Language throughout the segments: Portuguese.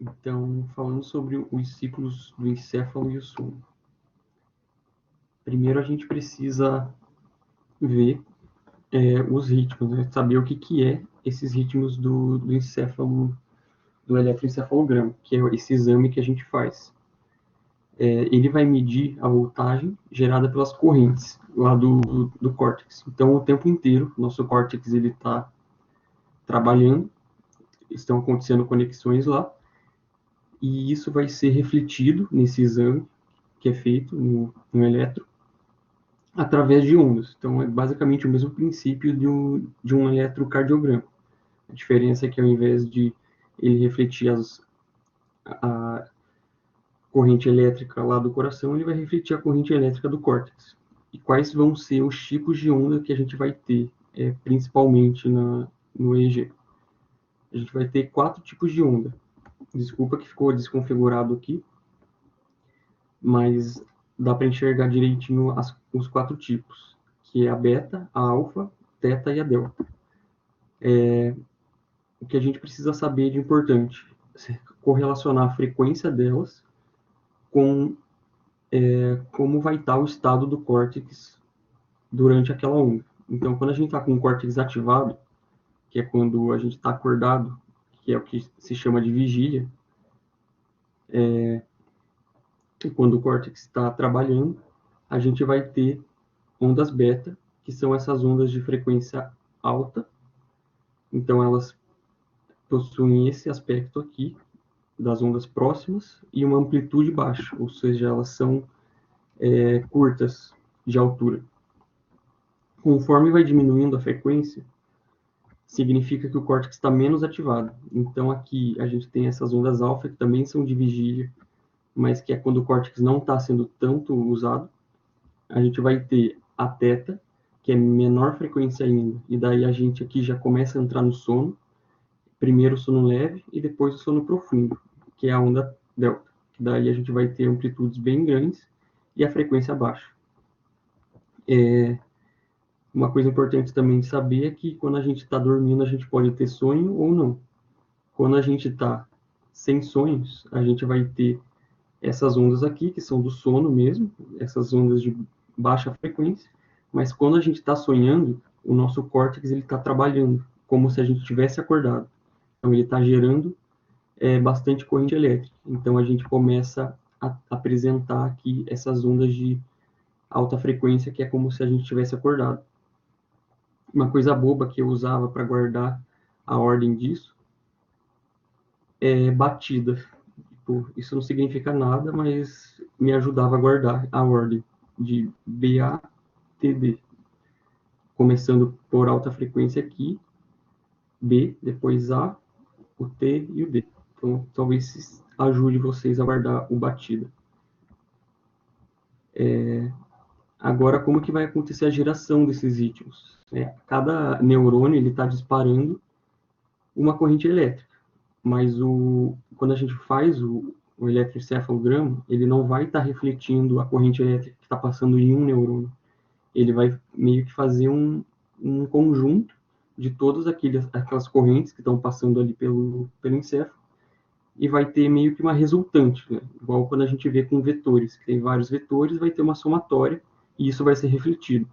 Então, falando sobre os ciclos do encéfalo e o sono. Primeiro, a gente precisa ver os ritmos, né? Saber o que é esses ritmos do encéfalo, do eletroencefalograma, que é esse exame que a gente faz. Ele vai medir a voltagem gerada pelas correntes lá do córtex. Então, o tempo inteiro, nosso córtex ele está trabalhando, estão acontecendo conexões lá, e isso vai ser refletido nesse exame que é feito no eletro, através de ondas. Então, é basicamente o mesmo princípio de um eletrocardiograma. A diferença é que, ao invés de ele refletir a corrente elétrica lá do coração, ele vai refletir a corrente elétrica do córtex. E quais vão ser os tipos de onda que a gente vai ter, principalmente no EEG? A gente vai ter 4 tipos de onda. Desculpa que ficou desconfigurado aqui, mas dá para enxergar direitinho os 4 tipos, que é a beta, a alfa, teta e a delta. O que a gente precisa saber de importante é correlacionar a frequência delas com como vai estar o estado do córtex durante aquela onda. Então, quando a gente está com o córtex ativado, que é quando a gente está acordado, que é o que se chama de vigília, quando o córtex está trabalhando, a gente vai ter ondas beta, que são essas ondas de frequência alta. Então, elas possuem esse aspecto aqui, das ondas próximas, e uma amplitude baixa, ou seja, elas são curtas de altura. Conforme vai diminuindo a frequência, significa que o córtex está menos ativado. Então, aqui a gente tem essas ondas alfa, que também são de vigília, mas que é quando o córtex não está sendo tanto usado. A gente vai ter a teta, que é menor frequência ainda, e daí a gente aqui já começa a entrar no sono. Primeiro o sono leve e depois o sono profundo, que é a onda delta. Daí a gente vai ter amplitudes bem grandes e a frequência baixa. Uma coisa importante também de saber é que quando a gente está dormindo, a gente pode ter sonho ou não. Quando a gente está sem sonhos, a gente vai ter essas ondas aqui, que são do sono mesmo, essas ondas de baixa frequência, mas quando a gente está sonhando, o nosso córtex está trabalhando, como se a gente tivesse acordado. Então, ele está gerando bastante corrente elétrica. Então, a gente começa a apresentar aqui essas ondas de alta frequência, que é como se a gente tivesse acordado. Uma coisa boba que eu usava para guardar a ordem disso é batida. Tipo, isso não significa nada, mas me ajudava a guardar a ordem de BATD. Começando por alta frequência aqui, B, depois A, o T e o D. Então, talvez ajude vocês a guardar o batida. Agora, como que vai acontecer a geração desses ritmos? Cada neurônio está disparando uma corrente elétrica, mas quando a gente faz o eletroencefalograma, ele não vai estar refletindo a corrente elétrica que está passando em um neurônio. Ele vai meio que fazer um conjunto de todas aquelas correntes que estão passando ali pelo encéfalo, e vai ter meio que uma resultante, né? Igual quando a gente vê com vetores, que tem vários vetores, vai ter uma somatória, e isso vai ser refletido.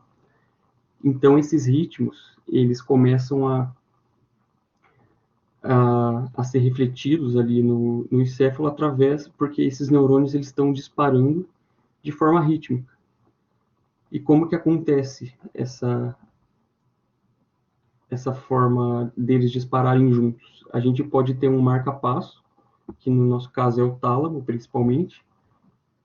Então, esses ritmos, eles começam a ser refletidos ali no encéfalo porque esses neurônios eles estão disparando de forma rítmica. E como que acontece essa forma deles dispararem juntos? A gente pode ter um marca-passo, que no nosso caso é o tálamo, principalmente,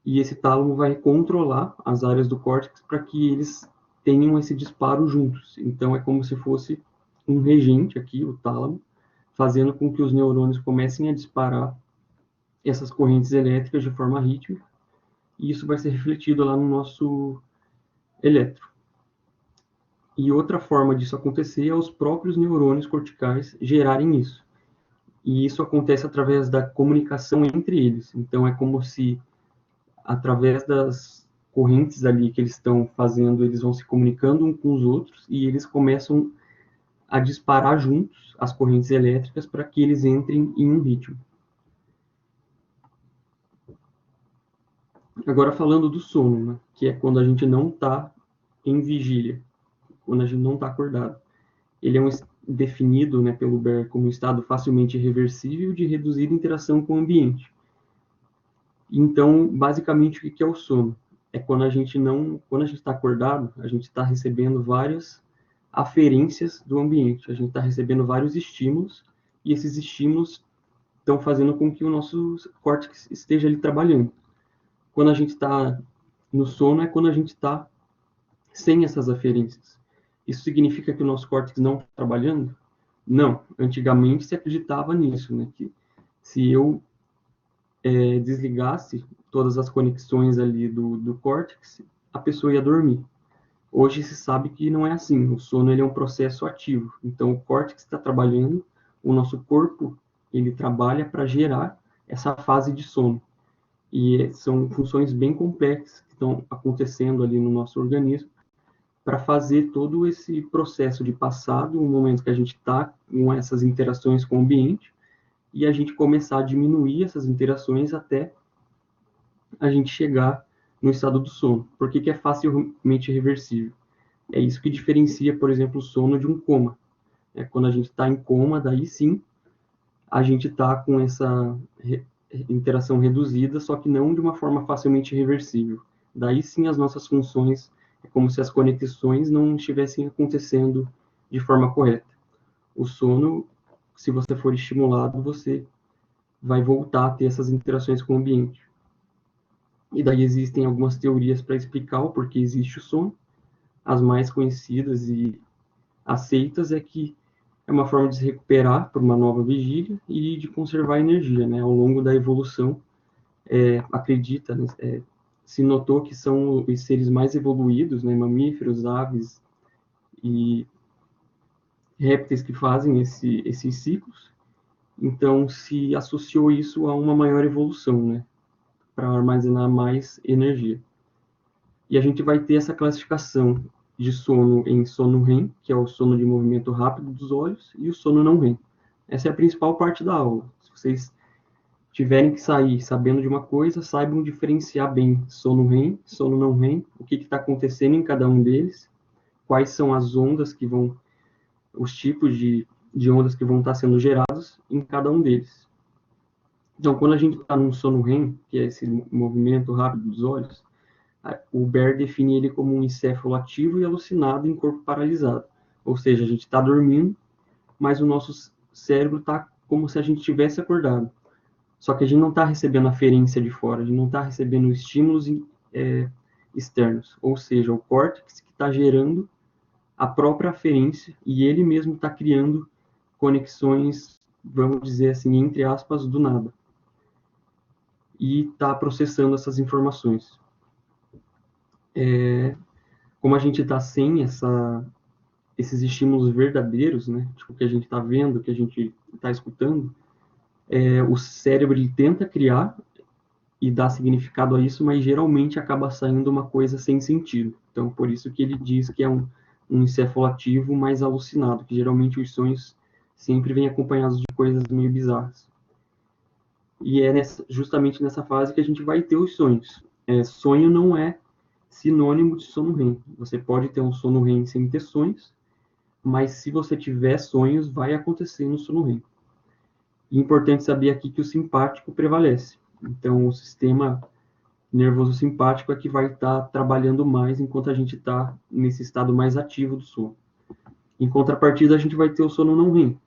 e esse tálamo vai controlar as áreas do córtex para que eles tenham esse disparo juntos. Então, é como se fosse um regente aqui, o tálamo, fazendo com que os neurônios comecem a disparar essas correntes elétricas de forma rítmica, e isso vai ser refletido lá no nosso eletro. E outra forma disso acontecer é os próprios neurônios corticais gerarem isso. E isso acontece através da comunicação entre eles. Então, é como se, através das correntes ali que eles estão fazendo, eles vão se comunicando uns com os outros e eles começam a disparar juntos as correntes elétricas para que eles entrem em um ritmo. Agora falando do sono, né, que é quando a gente não está em vigília, quando a gente não está acordado. Ele é definido, né, pelo Baer como um estado facilmente reversível de reduzida interação com o ambiente. Então, basicamente, o que é o sono? É quando a gente está acordado, a gente está recebendo várias aferências do ambiente, a gente está recebendo vários estímulos, e esses estímulos estão fazendo com que o nosso córtex esteja ali trabalhando. Quando a gente está no sono, é quando a gente está sem essas aferências. Isso significa que o nosso córtex não está trabalhando? Não. Antigamente se acreditava nisso, né? Que se eu desligasse todas as conexões ali do córtex, a pessoa ia dormir. Hoje se sabe que não é assim. O sono ele é um processo ativo. Então o córtex está trabalhando, o nosso corpo ele trabalha para gerar essa fase de sono. E são funções bem complexas que estão acontecendo ali no nosso organismo para fazer todo esse processo de passado, o momento que a gente está com essas interações com o ambiente, e a gente começar a diminuir essas interações até a gente chegar no estado do sono. Por que é facilmente reversível? É isso que diferencia, por exemplo, o sono de um coma. É quando a gente está em coma, daí sim, a gente está com essa interação reduzida, só que não de uma forma facilmente reversível. Daí sim as nossas funções, é como se as conexões não estivessem acontecendo de forma correta. O sono, se você for estimulado, você vai voltar a ter essas interações com o ambiente. E daí existem algumas teorias para explicar o porquê existe o sono. As mais conhecidas e aceitas é que é uma forma de se recuperar para uma nova vigília e de conservar energia, né? Ao longo da evolução, acredita, né, se notou que são os seres mais evoluídos, né? Mamíferos, aves e répteis que fazem esses ciclos. Então, se associou isso a uma maior evolução, né? Para armazenar mais energia. E a gente vai ter essa classificação de sono em sono REM, que é o sono de movimento rápido dos olhos, e o sono não REM. Essa é a principal parte da aula. Se vocês tiverem que sair sabendo de uma coisa, saibam diferenciar bem sono REM, sono não REM, o que está acontecendo em cada um deles, quais são as ondas que vão, os tipos de ondas que vão estar sendo gerados em cada um deles. Então, quando a gente está num sono REM, que é esse movimento rápido dos olhos, o Baer define ele como um encéfalo ativo e alucinado em corpo paralisado. Ou seja, a gente está dormindo, mas o nosso cérebro está como se a gente tivesse acordado. Só que a gente não está recebendo aferência de fora, a gente não está recebendo estímulos externos. Ou seja, o córtex que está gerando a própria aferência e ele mesmo está criando conexões, vamos dizer assim, entre aspas, do nada. E está processando essas informações. Como a gente está sem esses estímulos verdadeiros, né? Tipo, que a gente está vendo, que a gente está escutando, o cérebro ele tenta criar e dar significado a isso, mas geralmente acaba saindo uma coisa sem sentido. Então, por isso que ele diz que é um encefalativo mais alucinado, que geralmente os sonhos sempre vêm acompanhados de coisas meio bizarras. E é justamente nessa fase que a gente vai ter os sonhos. Sonho não é sinônimo de sono REM. Você pode ter um sono REM sem ter sonhos, mas se você tiver sonhos, vai acontecer no sono REM. E é importante saber aqui que o simpático prevalece. Então, o sistema nervoso simpático é que vai estar trabalhando mais enquanto a gente está nesse estado mais ativo do sono. Em contrapartida, a gente vai ter o sono não REM,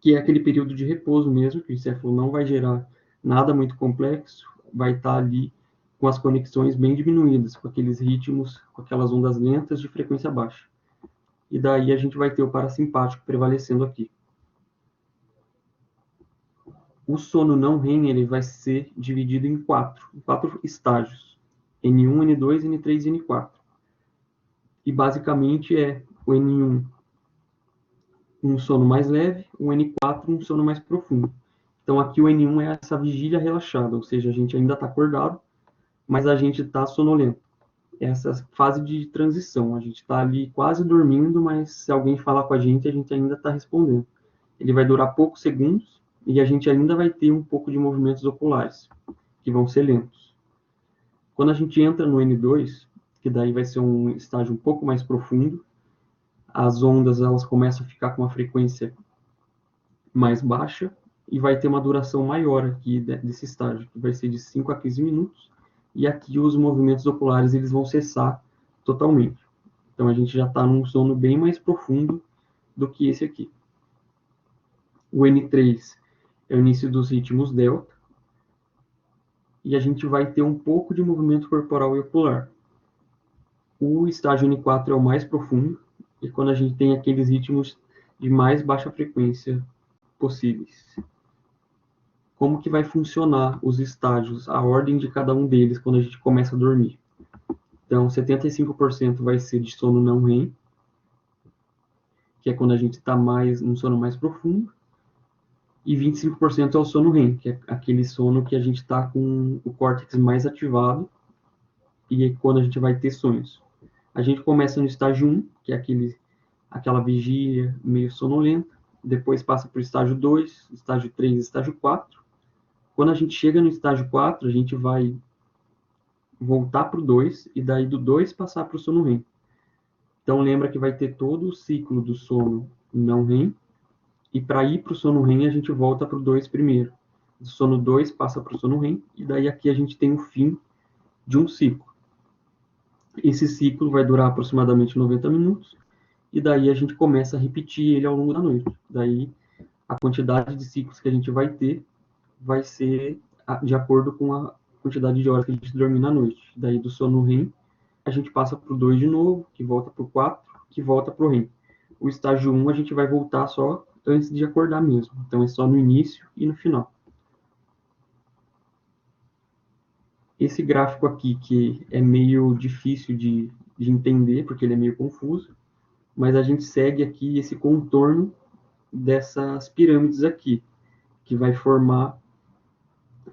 que é aquele período de repouso mesmo, que o encéfalo não vai gerar nada muito complexo, vai estar ali com as conexões bem diminuídas, com aqueles ritmos, com aquelas ondas lentas de frequência baixa. E daí a gente vai ter o parasimpático prevalecendo aqui. O sono não REM ele vai ser dividido em quatro estágios: N1, N2, N3 e N4. E basicamente é o N1 um sono mais leve, o N4 um sono mais profundo. Então aqui o N1 é essa vigília relaxada, ou seja, a gente ainda está acordado, mas a gente está sonolento. Essa fase de transição, a gente está ali quase dormindo, mas se alguém falar com a gente ainda está respondendo. Ele vai durar poucos segundos e a gente ainda vai ter um pouco de movimentos oculares, que vão ser lentos. Quando a gente entra no N2, que daí vai ser um estágio um pouco mais profundo, as ondas elas começam a ficar com uma frequência mais baixa e vai ter uma duração maior aqui desse estágio, que vai ser de 5 a 15 minutos, e aqui os movimentos oculares eles vão cessar totalmente. Então a gente já está num sono bem mais profundo do que esse aqui. O N3 é o início dos ritmos delta, e a gente vai ter um pouco de movimento corporal e ocular. O estágio N4 é o mais profundo, e quando a gente tem aqueles ritmos de mais baixa frequência possíveis. Como que vai funcionar os estágios, a ordem de cada um deles quando a gente começa a dormir? Então, 75% vai ser de sono não REM, que é quando a gente está mais num sono mais profundo, e 25% é o sono REM, que é aquele sono que a gente está com o córtex mais ativado, e é quando a gente vai ter sonhos. A gente começa no estágio 1, que é aquela vigília meio sonolenta, depois passa para o estágio 2, estágio 3, estágio 4. Quando a gente chega no estágio 4, a gente vai voltar para o 2 e daí do 2 passar para o sono REM. Então lembra que vai ter todo o ciclo do sono não REM, e para ir para o sono REM a gente volta para o 2 primeiro. Do sono 2 passa para o sono REM, e daí aqui a gente tem o fim de um ciclo. Esse ciclo vai durar aproximadamente 90 minutos, e daí a gente começa a repetir ele ao longo da noite. Daí a quantidade de ciclos que a gente vai ter vai ser de acordo com a quantidade de horas que a gente dormir na noite. Daí do sono REM, a gente passa para o 2 de novo, que volta para o 4, que volta para o REM. O estágio 1 a gente vai voltar só antes de acordar mesmo. Então é só no início e no final. Esse gráfico aqui, que é meio difícil de entender, porque ele é meio confuso, mas a gente segue aqui esse contorno dessas pirâmides aqui, que vai formar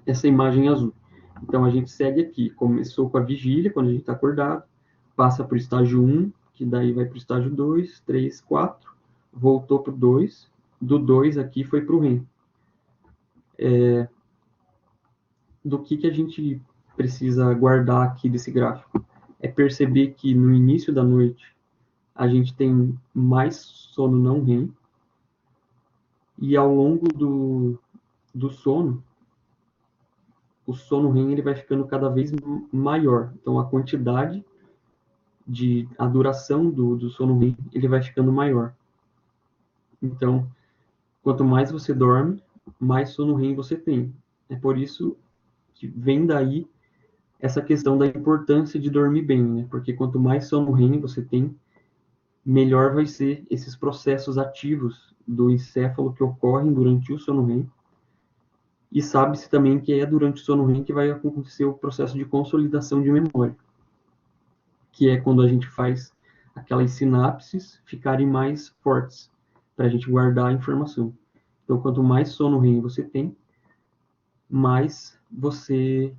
essa imagem azul. Então a gente segue aqui, começou com a vigília, quando a gente está acordado, passa para o estágio 1, que daí vai para o estágio 2, 3, 4, voltou para o 2, do 2 aqui foi para o REM. Do que a gente precisa guardar aqui desse gráfico? É perceber que no início da noite a gente tem mais sono não REM, e ao longo do sono, o sono REM ele vai ficando cada vez maior. Então a quantidade a duração do sono REM ele vai ficando maior. Então, quanto mais você dorme, mais sono REM você tem. É por isso que vem daí essa questão da importância de dormir bem, né? Porque quanto mais sono REM você tem, melhor vai ser esses processos ativos do encéfalo que ocorrem durante o sono REM. E sabe-se também que é durante o sono REM que vai acontecer o processo de consolidação de memória, que é quando a gente faz aquelas sinapses ficarem mais fortes, para a gente guardar a informação. Então, quanto mais sono REM você tem, mais você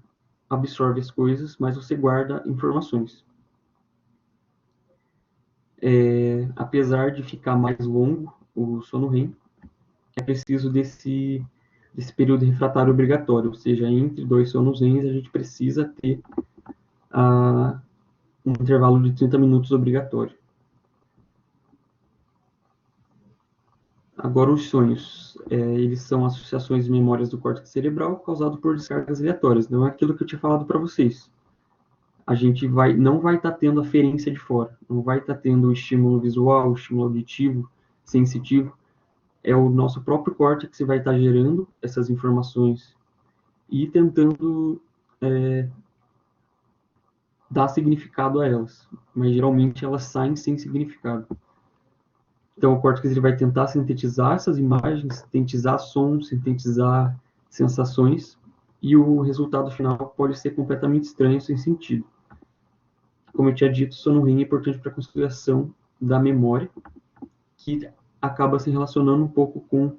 absorve as coisas, mais você guarda informações. Apesar de ficar mais longo o sono REM, é preciso desse período refratário obrigatório, ou seja, entre dois sonos REMs a gente precisa ter um intervalo de 30 minutos obrigatório. Agora, os sonhos, eles são associações de memórias do córtex cerebral causado por descargas aleatórias. Não é aquilo que eu tinha falado para vocês. A gente não vai estar tendo aferência de fora, não vai estar tendo o estímulo visual, o estímulo auditivo, sensitivo. É o nosso próprio córtex que vai estar gerando essas informações e tentando dar significado a elas, mas geralmente elas saem sem significado. Então o córtex ele vai tentar sintetizar essas imagens, sintetizar sons, sintetizar sensações, e o resultado final pode ser completamente estranho, sem sentido. Como eu tinha dito, o sono REM é importante para a construção da memória, que acaba se relacionando um pouco com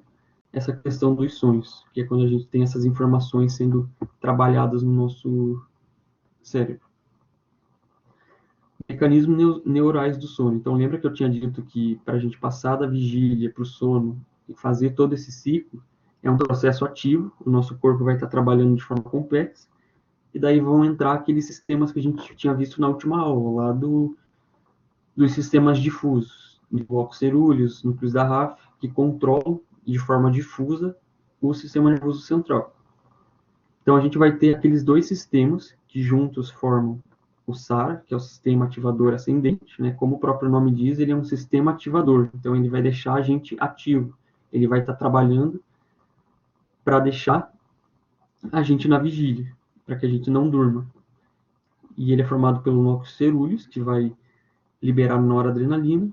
essa questão dos sonhos, que é quando a gente tem essas informações sendo trabalhadas no nosso cérebro. Mecanismos neurais do sono. Então, lembra que eu tinha dito que para a gente passar da vigília para o sono e fazer todo esse ciclo, é um processo ativo, o nosso corpo vai estar trabalhando de forma complexa, e daí vão entrar aqueles sistemas que a gente tinha visto na última aula, lá dos sistemas difusos, de blocos cerúleos, núcleos da RAF, que controlam de forma difusa o sistema nervoso central. Então, a gente vai ter aqueles dois sistemas que juntos formam o SAR, que é o sistema ativador ascendente, né? Como o próprio nome diz, ele é um sistema ativador, então ele vai deixar a gente ativo, ele vai estar trabalhando para deixar a gente na vigília, para que a gente não durma. E ele é formado pelo núcleo cerúleus, que vai liberar noradrenalina,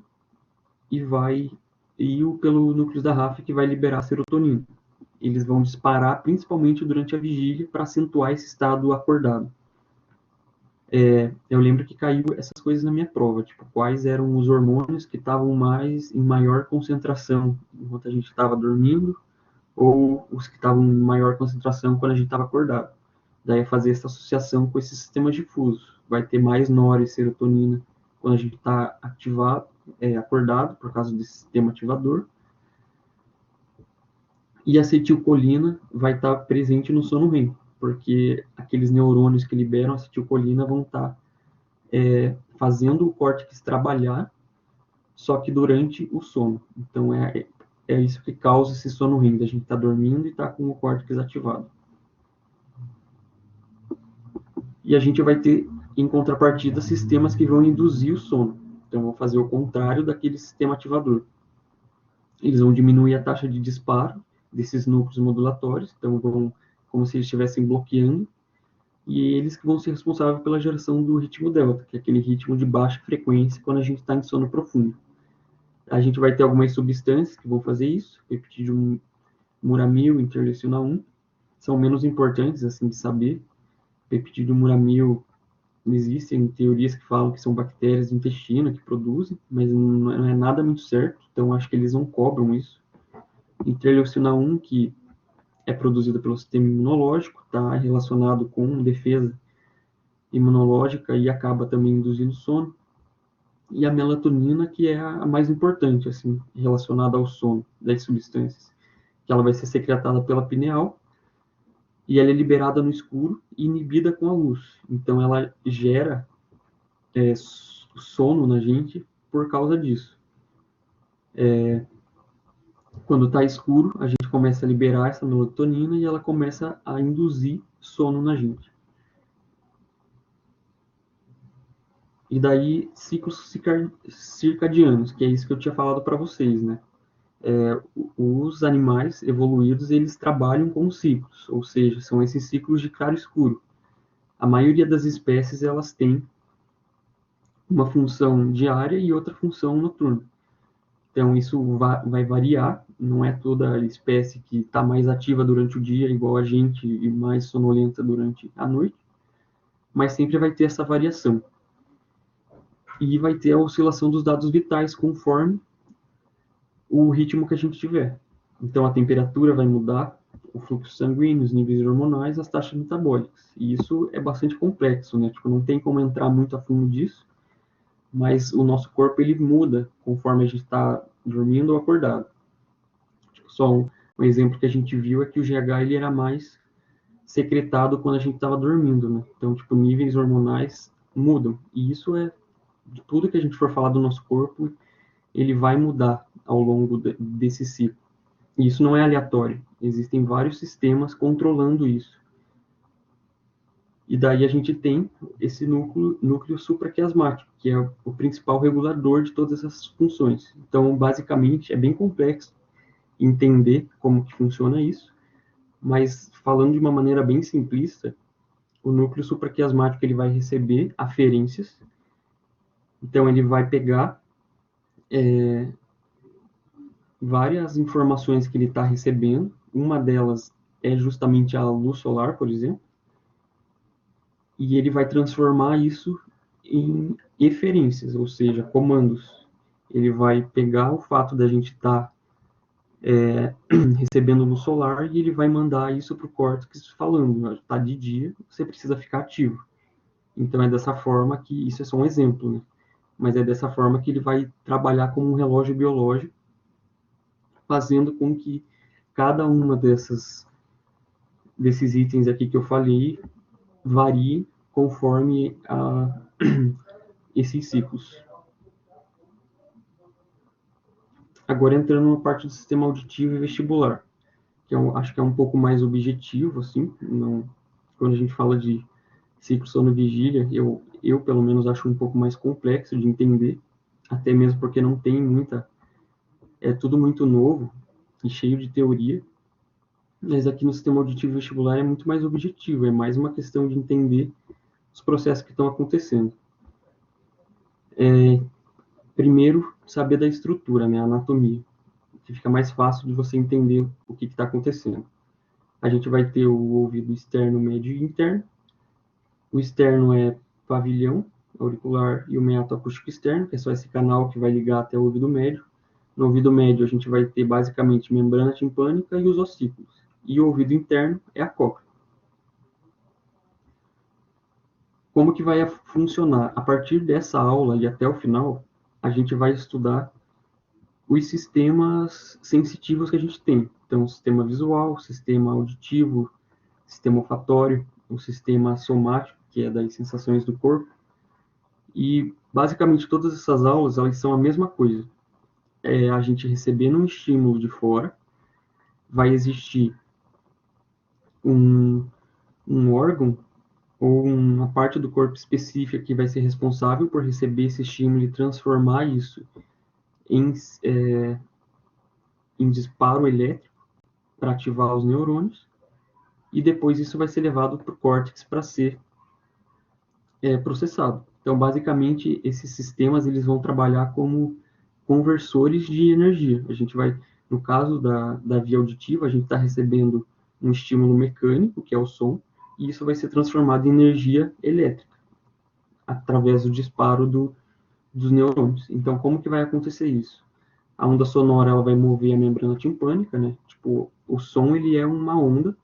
pelo núcleo da RAF, que vai liberar serotonina. Eles vão disparar principalmente durante a vigília para acentuar esse estado acordado. Eu lembro que caiu essas coisas na minha prova, tipo, quais eram os hormônios que estavam em maior concentração enquanto a gente estava dormindo, ou os que estavam em maior concentração quando a gente estava acordado. Daí é fazer essa associação com esses sistemas difusos. Vai ter mais nora e serotonina quando a gente está acordado, por causa desse sistema ativador. E a acetilcolina vai estar presente no sono REM, porque aqueles neurônios que liberam acetilcolina vão estar fazendo o córtex trabalhar, só que durante o sono. Então, é isso que causa esse sono REM, a gente está dormindo e está com o córtex ativado. E a gente vai ter, em contrapartida, sistemas que vão induzir o sono. Então, vão fazer o contrário daquele sistema ativador. Eles vão diminuir a taxa de disparo desses núcleos modulatórios, então vão como se eles estivessem bloqueando, e eles que vão ser responsáveis pela geração do ritmo delta, que é aquele ritmo de baixa frequência quando a gente está em sono profundo. A gente vai ter algumas substâncias que vão fazer isso, peptídeo muramil, interleucina 1, são menos importantes assim de saber. Peptídeo muramil, existem teorias que falam que são bactérias do intestino que produzem, mas não é nada muito certo, então acho que eles não cobram isso. Interleucina 1, que é produzida pelo sistema imunológico, está relacionado com defesa imunológica e acaba também induzindo sono. E a melatonina, que é a mais importante, assim, relacionada ao sono das substâncias, que ela vai ser secretada pela pineal e ela é liberada no escuro e inibida com a luz. Então, ela gera sono na gente por causa disso. Quando está escuro, a gente começa a liberar essa melatonina e ela começa a induzir sono na gente. E daí, ciclos circadianos, que é isso que eu tinha falado para vocês, né? Os animais evoluídos, eles trabalham com ciclos, ou seja, são esses ciclos de claro e escuro. A maioria das espécies, elas têm uma função diária e outra função noturna. Então, isso vai variar, não é toda espécie que está mais ativa durante o dia, igual a gente, e mais sonolenta durante a noite, mas sempre vai ter essa variação. E vai ter a oscilação dos dados vitais conforme o ritmo que a gente tiver. Então, a temperatura vai mudar, o fluxo sanguíneo, os níveis hormonais, as taxas metabólicas. E isso é bastante complexo, né? Tipo, não tem como entrar muito a fundo disso, mas o nosso corpo, ele muda conforme a gente está dormindo ou acordado. Tipo, só um exemplo que a gente viu é que o GH, ele era mais secretado quando a gente estava dormindo, né? Então, tipo, níveis hormonais mudam. E isso é de tudo que a gente for falar do nosso corpo, ele vai mudar ao longo desse ciclo. E isso não é aleatório. Existem vários sistemas controlando isso. E daí a gente tem esse núcleo supraquiasmático, que é o principal regulador de todas essas funções. Então, basicamente, é bem complexo entender como que funciona isso, mas falando de uma maneira bem simplista, o núcleo supraquiasmático ele vai receber aferências. Então, ele vai pegar várias informações que ele está recebendo. Uma delas é justamente a luz solar, por exemplo, e ele vai transformar isso em eferências, ou seja, comandos. Ele vai pegar o fato da gente estar recebendo luz solar e ele vai mandar isso para o córtex falando, está de dia, você precisa ficar ativo. Então é dessa forma que, isso é só um exemplo, né? Mas é dessa forma que ele vai trabalhar como um relógio biológico, fazendo com que cada uma desses itens aqui que eu falei varie conforme esses ciclos. Agora entrando na parte do sistema auditivo e vestibular, que acho que é um pouco mais objetivo, assim, não, quando a gente fala de ciclo sono-vigília, eu pelo menos acho um pouco mais complexo de entender, até mesmo porque não tem muita, é tudo muito novo e cheio de teoria, mas aqui no sistema auditivo vestibular é muito mais objetivo, é mais uma questão de entender os processos que estão acontecendo. Primeiro, saber da estrutura, né, a anatomia, que fica mais fácil de você entender o que está acontecendo. A gente vai ter o ouvido externo, médio e interno. O externo é pavilhão auricular e o meato acústico externo, que é só esse canal que vai ligar até o ouvido médio. No ouvido médio, a gente vai ter basicamente membrana timpânica e os ossículos. E o ouvido interno é a cóclea. Como que vai funcionar? A partir dessa aula e até o final, a gente vai estudar os sistemas sensitivos que a gente tem. Então, o sistema visual, o sistema auditivo, o sistema olfatório, o sistema somático, que é das sensações do corpo. E, basicamente, todas essas aulas, elas são a mesma coisa. É a gente recebendo um estímulo de fora, vai existir um órgão ou uma parte do corpo específica que vai ser responsável por receber esse estímulo e transformar isso em, em disparo elétrico para ativar os neurônios, e depois isso vai ser levado para o córtex para ser processado. Então, basicamente, esses sistemas eles vão trabalhar como conversores de energia. A gente vai, no caso da via auditiva, a gente está recebendo um estímulo mecânico, que é o som, e isso vai ser transformado em energia elétrica, através do disparo dos neurônios. Então, como que vai acontecer isso? A onda sonora ela vai mover a membrana timpânica, né? Tipo, o som ele é uma onda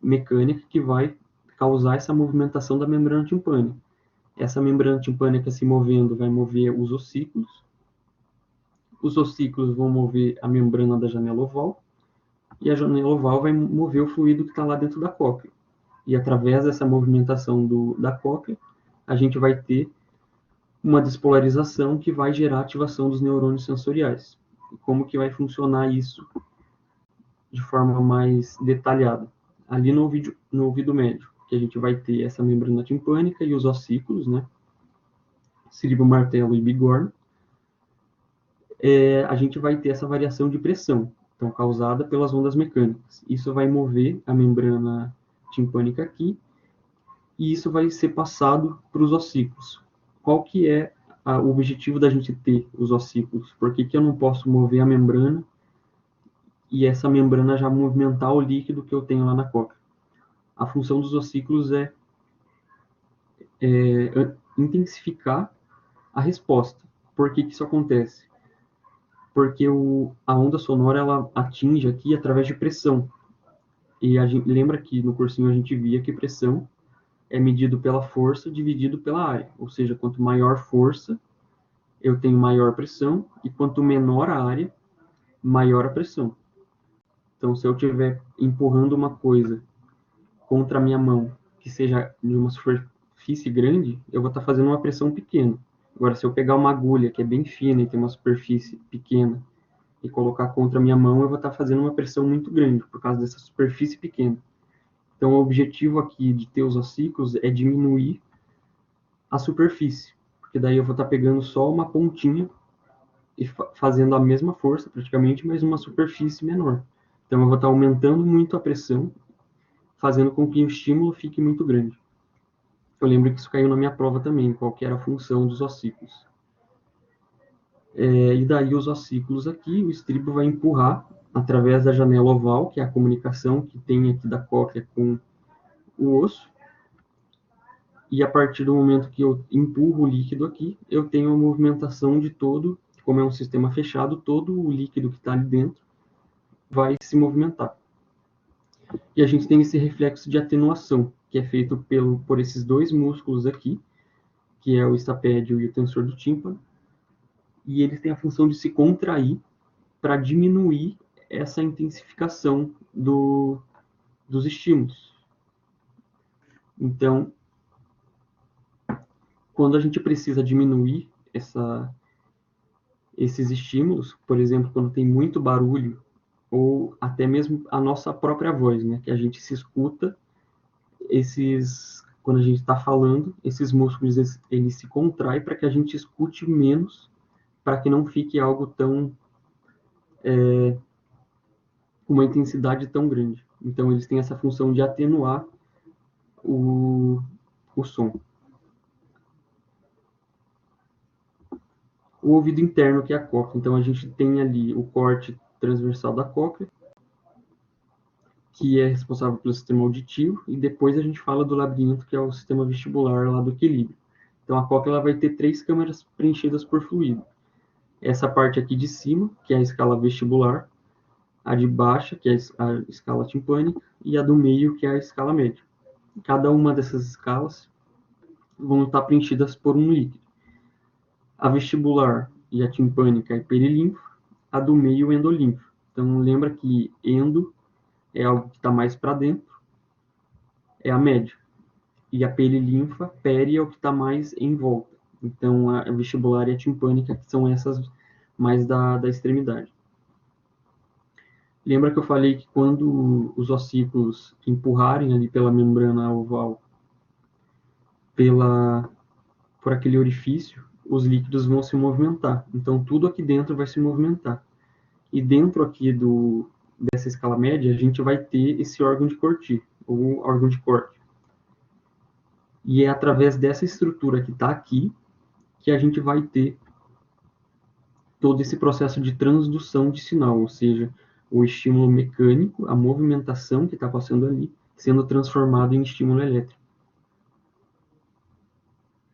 mecânica que vai causar essa movimentação da membrana timpânica. Essa membrana timpânica se movendo vai mover os ossículos. Os ossículos vão mover a membrana da janela oval. E a janela oval vai mover o fluido que está lá dentro da cóclea. E através dessa movimentação da cóclea, a gente vai ter uma despolarização que vai gerar ativação dos neurônios sensoriais. E como que vai funcionar isso de forma mais detalhada? Ali no ouvido médio, que a gente vai ter essa membrana timpânica e os ossículos, né? Cílio, martelo e bigorna. A gente vai ter essa variação de pressão, então causada pelas ondas mecânicas. Isso vai mover a membrana timpânica aqui, e isso vai ser passado para os ossículos. Qual que é o objetivo da gente ter os ossículos? Por que eu não posso mover a membrana e essa membrana já movimentar o líquido que eu tenho lá na cóclea? A função dos ossículos é intensificar a resposta. Por que isso acontece? Porque a onda sonora ela atinge aqui através de pressão. E a gente lembra que no cursinho a gente via que pressão é medido pela força dividido pela área. Ou seja, quanto maior força, eu tenho maior pressão, e quanto menor a área, maior a pressão. Então, se eu estiver empurrando uma coisa contra a minha mão, que seja de uma superfície grande, eu vou estar fazendo uma pressão pequena. Agora, se eu pegar uma agulha que é bem fina e tem uma superfície pequena e colocar contra a minha mão, eu vou estar fazendo uma pressão muito grande, por causa dessa superfície pequena. Então, o objetivo aqui de ter os ossículos é diminuir a superfície, porque daí eu vou estar pegando só uma pontinha e fazendo a mesma força, praticamente, mas uma superfície menor. Então, eu vou estar aumentando muito a pressão, fazendo com que o estímulo fique muito grande. Eu lembro que isso caiu na minha prova também, qual que era a função dos ossículos. E daí os ossículos aqui, o estribo vai empurrar através da janela oval, que é a comunicação que tem aqui da cóclea com o osso, e a partir do momento que eu empurro o líquido aqui, eu tenho a movimentação de todo, como é um sistema fechado, todo o líquido que está ali dentro vai se movimentar. E a gente tem esse reflexo de atenuação, que é feito por esses dois músculos aqui, que é o estapédio e o tensor do tímpano, e eles têm a função de se contrair para diminuir essa intensificação dos estímulos. Então, quando a gente precisa diminuir esses estímulos, por exemplo, quando tem muito barulho, ou até mesmo a nossa própria voz, né, que a gente se escuta, quando a gente está falando, esses músculos eles se contraem para que a gente escute menos, para que não fique algo tão uma intensidade tão grande. Então eles têm essa função de atenuar o, o som. O ouvido interno, que é a cóclea. Então a gente tem ali o corte transversal da cóclea, que é responsável pelo sistema auditivo, e depois a gente fala do labirinto, que é o sistema vestibular lá do equilíbrio. Então a cóclea vai ter 3 câmaras preenchidas por fluido. Essa parte aqui de cima, que é a escala vestibular, a de baixa, que é a escala timpânica, e a do meio, que é a escala média. Cada uma dessas escalas vão estar preenchidas por um líquido. A vestibular e a timpânica é perilinfo, a do meio endolinfo. Então lembra que endo é algo que está mais para dentro, é a média. E a perilinfa, peri, é o que está mais em volta. Então a vestibular e a timpânica, que são essas mais da extremidade. Lembra que eu falei que quando os ossículos empurrarem ali pela membrana oval, por aquele orifício, os líquidos vão se movimentar. Então tudo aqui dentro vai se movimentar. E dentro aqui dessa escala média, a gente vai ter esse órgão de Corti, ou órgão de Corti. E é através dessa estrutura que está aqui que a gente vai ter todo esse processo de transdução de sinal, ou seja, o estímulo mecânico, a movimentação que está passando ali, sendo transformado em estímulo elétrico.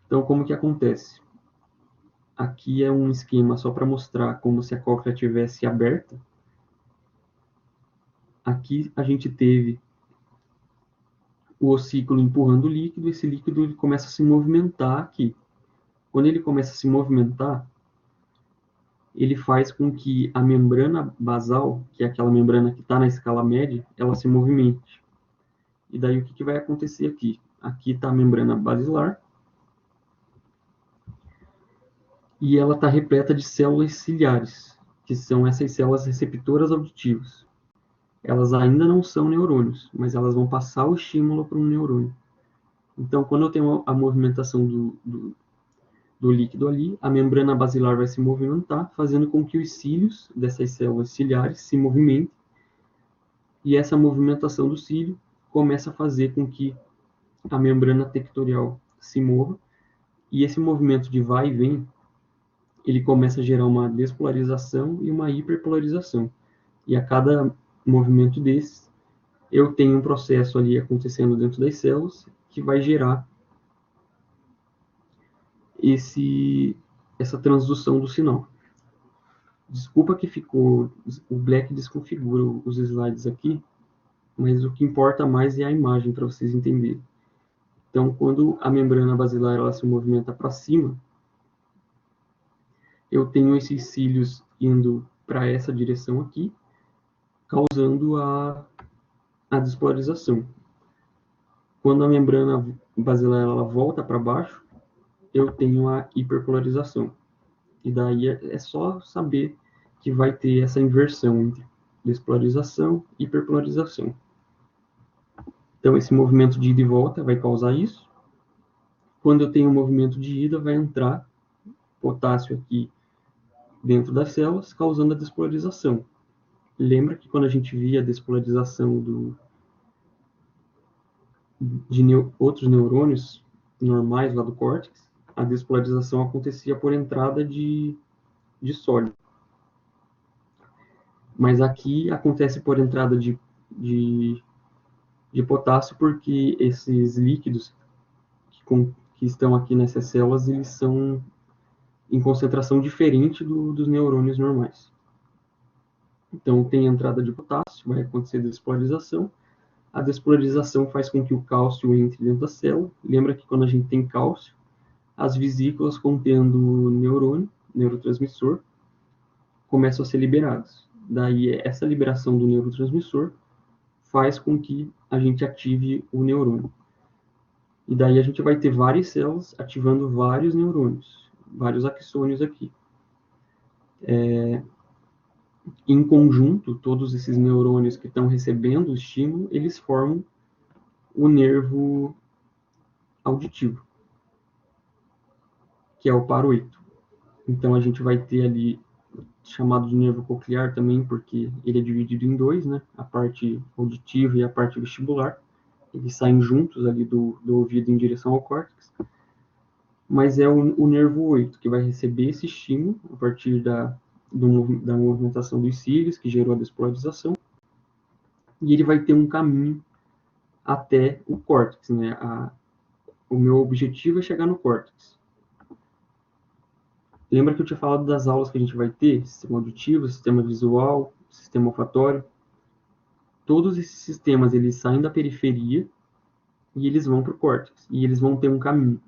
Então, como que acontece? Aqui é um esquema só para mostrar como se a cóclea tivesse aberta. Aqui a gente teve o ossículo empurrando o líquido, esse líquido ele começa a se movimentar aqui. Quando ele começa a se movimentar, ele faz com que a membrana basal, que é aquela membrana que está na escala média, ela se movimente. E daí o que vai acontecer aqui? Aqui está a membrana basilar, e ela está repleta de células ciliares, que são essas células receptoras auditivas. Elas ainda não são neurônios, mas elas vão passar o estímulo para um neurônio. Então, quando eu tenho a movimentação do líquido ali, a membrana basilar vai se movimentar, fazendo com que os cílios dessas células ciliares se movimentem, e essa movimentação do cílio começa a fazer com que a membrana tectorial se mova, e esse movimento de vai e vem, ele começa a gerar uma despolarização e uma hiperpolarização. E a cada movimento desses, eu tenho um processo ali acontecendo dentro das células que vai gerar essa transdução do sinal. Desculpa que o Black desconfigura os slides aqui, mas o que importa mais é a imagem para vocês entenderem. Então, quando a membrana basilar ela se movimenta para cima, eu tenho esses cílios indo para essa direção aqui, causando a despolarização. Quando a membrana basilar ela volta para baixo, eu tenho a hiperpolarização. E daí é só saber que vai ter essa inversão entre despolarização e hiperpolarização. Então, esse movimento de ida e volta vai causar isso. Quando eu tenho um movimento de ida, vai entrar potássio aqui dentro das células, causando a despolarização. Lembra que quando a gente via a despolarização de outros neurônios normais lá do córtex, a despolarização acontecia por entrada de sólido. Mas aqui acontece por entrada de potássio, porque esses líquidos que estão aqui nessas células, eles são em concentração diferente dos neurônios normais. Então, tem entrada de potássio, vai acontecer despolarização. A despolarização faz com que o cálcio entre dentro da célula. Lembra que quando a gente tem cálcio, as vesículas contendo neurônio, neurotransmissor, começam a ser liberadas. Daí, essa liberação do neurotransmissor faz com que a gente ative o neurônio. E daí a gente vai ter várias células ativando vários neurônios, vários axônios aqui. Em conjunto, todos esses neurônios que estão recebendo o estímulo, eles formam o nervo auditivo, que é o par 8. Então a gente vai ter ali, chamado de nervo coclear também, porque ele é dividido em dois, né? A parte auditiva e a parte vestibular. Eles saem juntos ali do ouvido em direção ao córtex. Mas é o nervo 8 que vai receber esse estímulo a partir da movimentação dos cílios, que gerou a despolarização, e ele vai ter um caminho até o córtex, né? O meu objetivo é chegar no córtex. Lembra que eu tinha falado das aulas que a gente vai ter? Sistema auditivo, sistema visual, sistema olfatório. Todos esses sistemas, eles saem da periferia e eles vão para o córtex. E eles vão ter um caminho.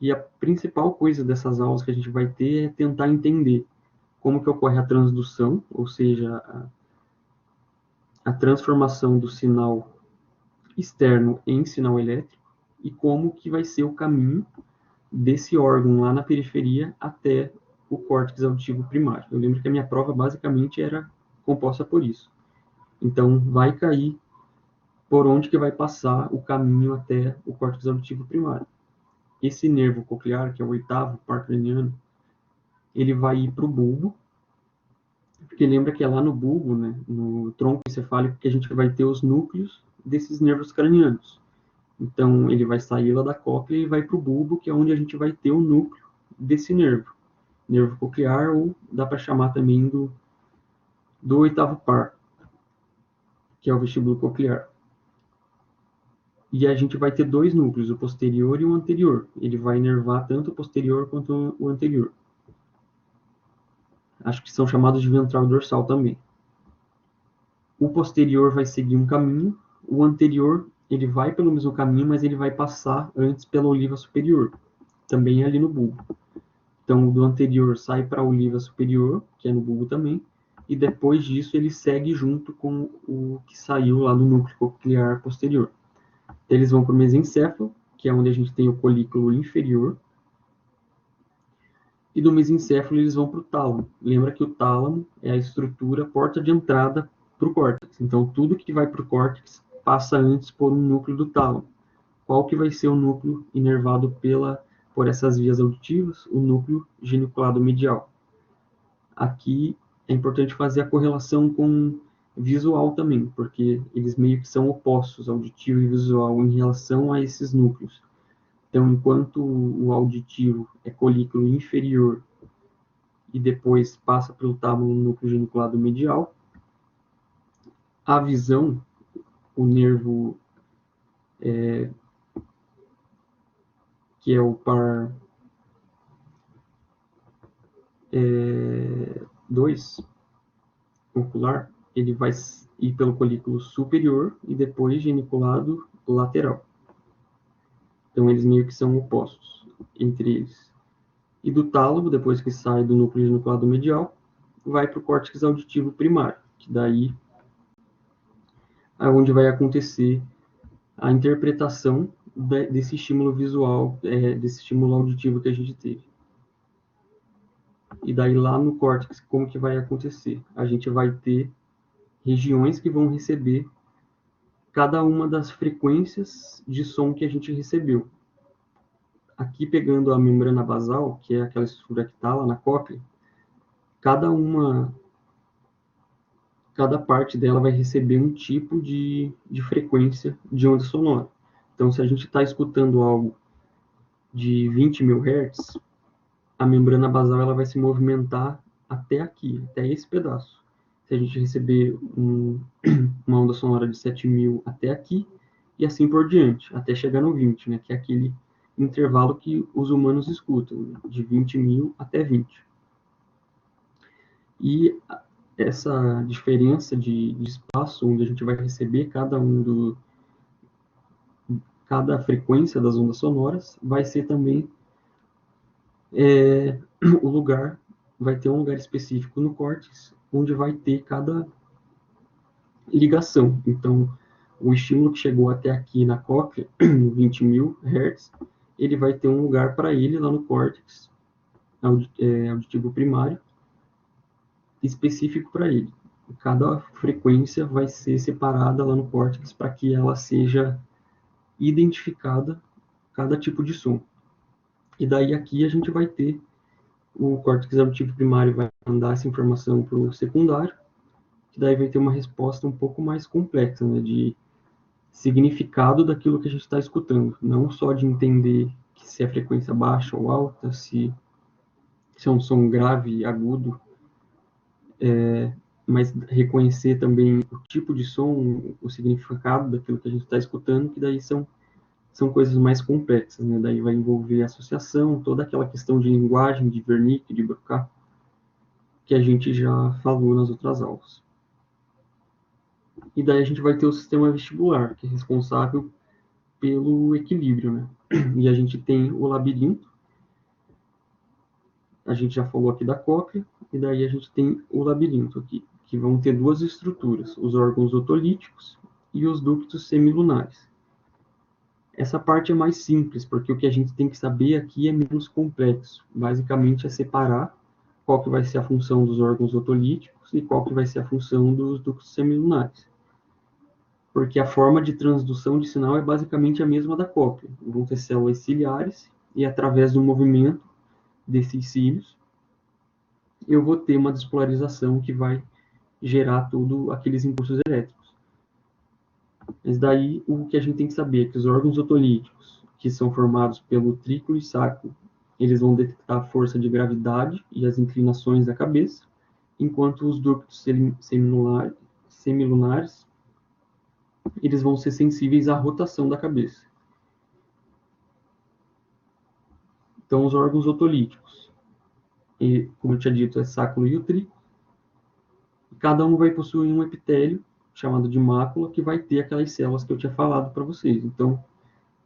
E a principal coisa dessas aulas que a gente vai ter é tentar entender como que ocorre a transdução, ou seja, a transformação do sinal externo em sinal elétrico, e como que vai ser o caminho desse órgão lá na periferia até o córtex auditivo primário. Eu lembro que a minha prova basicamente era composta por isso. Então, vai cair por onde que vai passar o caminho até o córtex auditivo primário. Esse nervo coclear, que é o oitavo par craniano, ele vai ir para o bulbo, porque lembra que é lá no bulbo, né, no tronco encefálico, que a gente vai ter os núcleos desses nervos cranianos. Então, ele vai sair lá da cóclea e vai para o bulbo, que é onde a gente vai ter o núcleo desse nervo coclear, ou dá para chamar também do oitavo par, que é o vestíbulo coclear. E a gente vai ter dois núcleos, o posterior e o anterior. Ele vai inervar tanto o posterior quanto o anterior. Acho que são chamados de ventral e dorsal também. O posterior vai seguir um caminho, o anterior ele vai pelo mesmo caminho, mas ele vai passar antes pela oliva superior, também ali no bulbo. Então, o do anterior sai para a oliva superior, que é no bulbo também, e depois disso ele segue junto com o que saiu lá do núcleo coclear posterior. Eles vão para o mesencéfalo, que é onde a gente tem o colículo inferior, e do mesencéfalo eles vão para o tálamo. Lembra que o tálamo é a estrutura, porta de entrada para o córtex. Então, tudo que vai para o córtex passa antes por um núcleo do tálamo. Qual que vai ser o núcleo inervado por essas vias auditivas? O núcleo geniculado medial. Aqui é importante fazer a correlação com visual também, porque eles meio que são opostos, auditivo e visual, em relação a esses núcleos. Então, enquanto o auditivo é colículo inferior e depois passa pelo tálamo no núcleo geniculado medial, a visão, o nervo que é o par 2 ocular, ele vai ir pelo colículo superior e depois geniculado lateral. Então, eles meio que são opostos entre eles. E do tálamo, depois que sai do núcleo geniculado medial, vai para o córtex auditivo primário, que daí é onde vai acontecer a interpretação desse estímulo visual, desse estímulo auditivo que a gente teve. E daí lá no córtex, como que vai acontecer? A gente vai ter regiões que vão receber cada uma das frequências de som que a gente recebeu. Aqui pegando a membrana basal, que é aquela estrutura que está lá na cóclea, cada parte dela vai receber um tipo de frequência de onda sonora. Então, se a gente está escutando algo de 20 mil Hz, a membrana basal ela vai se movimentar até aqui, até esse pedaço. Se a gente receber uma onda sonora de 7.000 até aqui, e assim por diante, até chegar no 20, né, que é aquele intervalo que os humanos escutam, de 20.000 até 20. E essa diferença de espaço onde a gente vai receber cada frequência das ondas sonoras vai ser também o lugar, vai ter um lugar específico no córtex onde vai ter cada ligação. Então, O estímulo que chegou até aqui na cóclea, 20.000 Hz, ele vai ter um lugar para ele lá no córtex auditivo primário, específico para ele. Cada frequência vai ser separada lá no córtex para que ela seja identificada cada tipo de som. E daí aqui a gente vai ter o córtex auditivo primário vai mandar essa informação para o secundário, que daí vai ter uma resposta um pouco mais complexa, né, de significado daquilo que a gente está escutando, não só de entender que se é frequência baixa ou alta, se é um som grave, agudo, mas reconhecer também o tipo de som, o significado daquilo que a gente está escutando, que daí são coisas mais complexas, né? Daí vai envolver associação, toda aquela questão de linguagem, de Wernicke, de Broca, que a gente já falou nas outras aulas. E daí a gente vai ter o sistema vestibular, que é responsável pelo equilíbrio, né? E a gente tem o labirinto, a gente já falou aqui da cóclea, e daí a gente tem o labirinto aqui, que vão ter duas estruturas, os órgãos otolíticos e os ductos semilunares. Essa parte é mais simples, porque o que a gente tem que saber aqui é menos complexo. Basicamente é separar qual que vai ser a função dos órgãos otolíticos e qual que vai ser a função dos ductos semilunares. Porque a forma de transdução de sinal é basicamente a mesma da cóclea. Vão ter células ciliares e através do movimento desses cílios, eu vou ter uma despolarização que vai gerar tudo aqueles impulsos elétricos. Mas daí o que a gente tem que saber é que os órgãos otolíticos, que são formados pelo trículo e sacro, eles vão detectar a força de gravidade e as inclinações da cabeça, enquanto os ductos semilunares, eles vão ser sensíveis à rotação da cabeça. Então, os órgãos otolíticos, e, como eu tinha dito, é sacro e o trículo, cada um vai possuir um epitélio, chamado de mácula, que vai ter aquelas células que eu tinha falado para vocês. Então,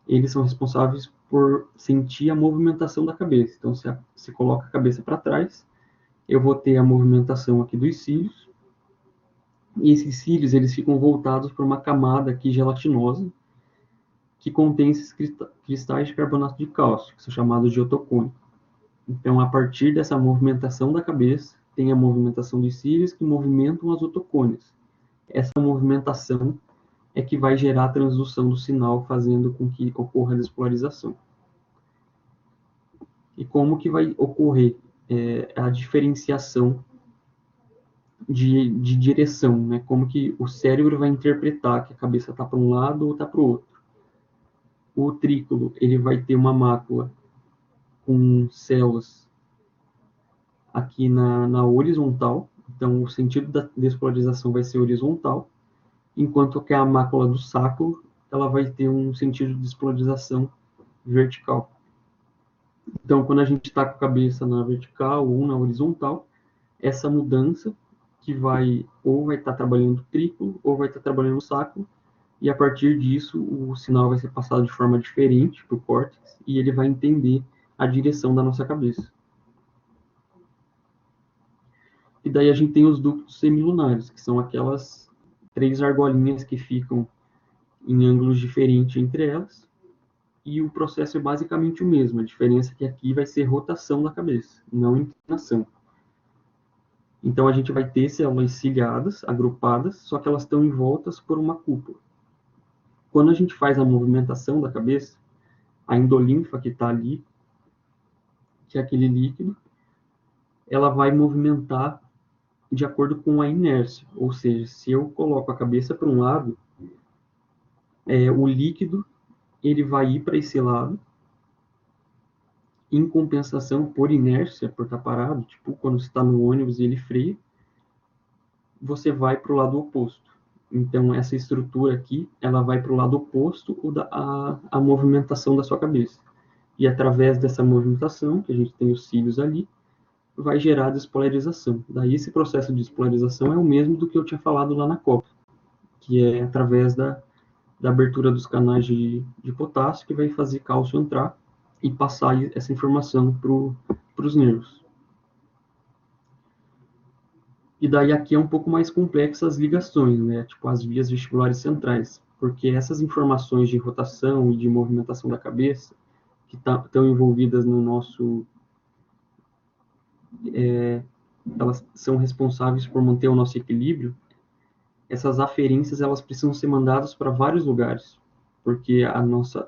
eles são responsáveis por sentir a movimentação da cabeça. Então, se coloca a cabeça para trás, eu vou ter a movimentação aqui dos cílios, e esses cílios eles ficam voltados para uma camada aqui gelatinosa, que contém esses cristais de carbonato de cálcio, que são chamados de otocônio. Então, a partir dessa movimentação da cabeça, tem a movimentação dos cílios que movimentam as otocônias. Essa movimentação é que vai gerar a transdução do sinal, fazendo com que ocorra a despolarização. E como que vai ocorrer a diferenciação de direção, né? Como que o cérebro vai interpretar que a cabeça está para um lado ou está para o outro. O trículo, ele vai ter uma mácula com células aqui na horizontal, então o sentido da despolarização vai ser horizontal, enquanto que a mácula do sacro, ela vai ter um sentido de despolarização vertical. Então, quando a gente está com a cabeça na vertical ou na horizontal, essa mudança que vai estar trabalhando o trículo ou vai estar trabalhando o sacro, e a partir disso o sinal vai ser passado de forma diferente para o córtex e ele vai entender a direção da nossa cabeça. E daí a gente tem os ductos semilunares, que são aquelas 3 argolinhas que ficam em ângulos diferentes entre elas, e o processo é basicamente o mesmo, a diferença é que aqui vai ser rotação da cabeça, não inclinação. Então a gente vai ter células ciliadas, agrupadas, só que elas estão envoltas por uma cúpula. Quando a gente faz a movimentação da cabeça, a endolinfa que está ali, que é aquele líquido, ela vai movimentar de acordo com a inércia. Ou seja, se eu coloco a cabeça para um lado, o líquido ele vai ir para esse lado, em compensação, por inércia, por estar parado, tipo quando você está no ônibus e ele freia, você vai para o lado oposto. Então, essa estrutura aqui, ela vai para o lado oposto a movimentação da sua cabeça. E através dessa movimentação, que a gente tem os cílios ali, vai gerar despolarização. Daí, esse processo de despolarização é o mesmo do que eu tinha falado lá na COP, que é através da abertura dos canais de potássio, que vai fazer cálcio entrar e passar essa informação para os nervos. E daí aqui é um pouco mais complexo as ligações, né? Tipo as vias vestibulares centrais. porque essas informações de rotação e de movimentação da cabeça, que estão envolvidas no nosso... elas são responsáveis por manter o nosso equilíbrio, essas aferências elas precisam ser mandadas para vários lugares, porque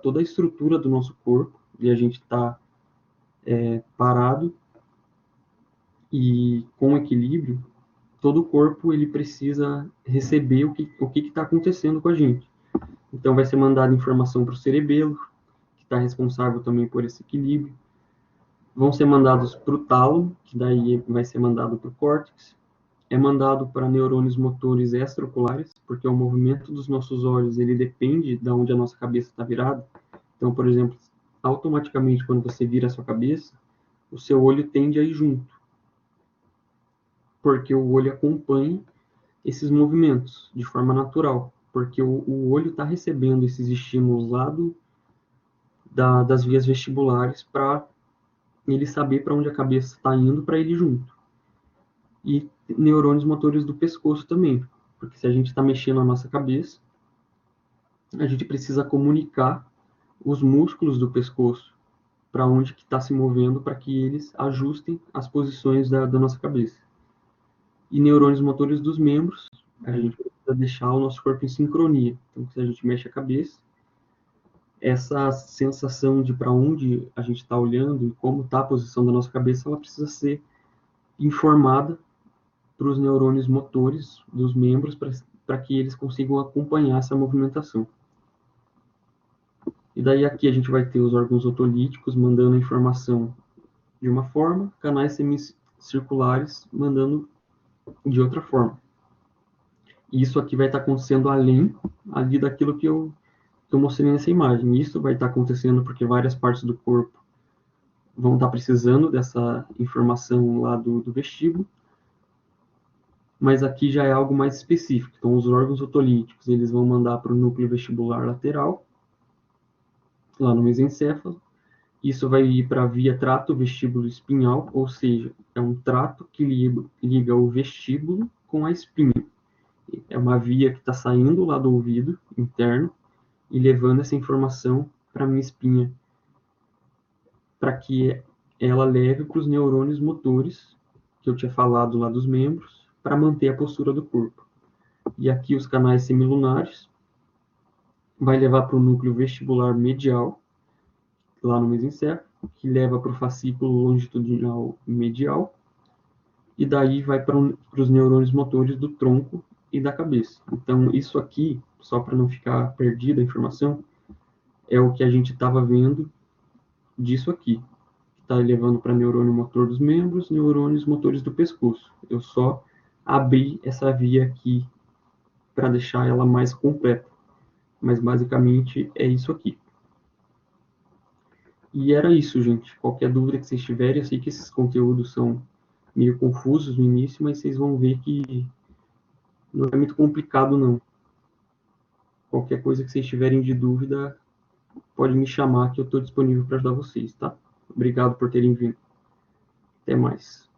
toda a estrutura do nosso corpo, e a gente está parado e com equilíbrio, todo o corpo ele precisa receber o que está acontecendo com a gente. Então vai ser mandada informação para o cerebelo, que está responsável também por esse equilíbrio. Vão ser mandados para o tálamo, que daí vai ser mandado para o córtex. É mandado para neurônios motores extraoculares, porque o movimento dos nossos olhos ele depende de onde a nossa cabeça está virada. Então, por exemplo, automaticamente quando você vira a sua cabeça, o seu olho tende a ir junto, porque o olho acompanha esses movimentos de forma natural, porque o olho está recebendo esses estímulos lá das vias vestibulares para ele saber para onde a cabeça está indo para ele ir junto. E neurônios motores do pescoço também, porque se a gente está mexendo a nossa cabeça, a gente precisa comunicar os músculos do pescoço para onde que está se movendo para que eles ajustem as posições da nossa cabeça. E neurônios motores dos membros, a gente precisa deixar o nosso corpo em sincronia. Então, se a gente mexe a cabeça, essa sensação de para onde a gente está olhando e como está a posição da nossa cabeça, ela precisa ser informada para os neurônios motores dos membros para que eles consigam acompanhar essa movimentação. E daí aqui a gente vai ter os órgãos otolíticos mandando a informação de uma forma, canais semicirculares mandando de outra forma. E isso aqui vai estar acontecendo além ali daquilo que eu mostrei nessa imagem. Isso vai estar acontecendo porque várias partes do corpo vão estar precisando dessa informação lá do vestíbulo, mas aqui já é algo mais específico. Então, os órgãos otolíticos, eles vão mandar para o núcleo vestibular lateral, lá no mesencéfalo. Isso vai ir para a via trato vestíbulo espinhal, ou seja, é um trato que liga o vestíbulo com a espinha. É uma via que está saindo lá do ouvido interno e levando essa informação para a minha espinha, para que ela leve para os neurônios motores, que eu tinha falado lá dos membros, para manter a postura do corpo. E aqui os canais semilunares vai levar para o núcleo vestibular medial, lá no mesencéfalo, que leva para o fascículo longitudinal medial, e daí vai para os neurônios motores do tronco e da cabeça. Então, isso aqui, só para não ficar perdida a informação, é o que a gente estava vendo disso aqui. Está levando para neurônio motor dos membros, neurônios motores do pescoço. Eu só abri essa via aqui para deixar ela mais completa. Mas, basicamente, é isso aqui. E era isso, gente. Qualquer dúvida que vocês tiverem, eu sei que esses conteúdos são meio confusos no início, mas vocês vão ver que não é muito complicado, não. Qualquer coisa que vocês tiverem de dúvida, pode me chamar que eu estou disponível para ajudar vocês, tá? Obrigado por terem vindo. Até mais.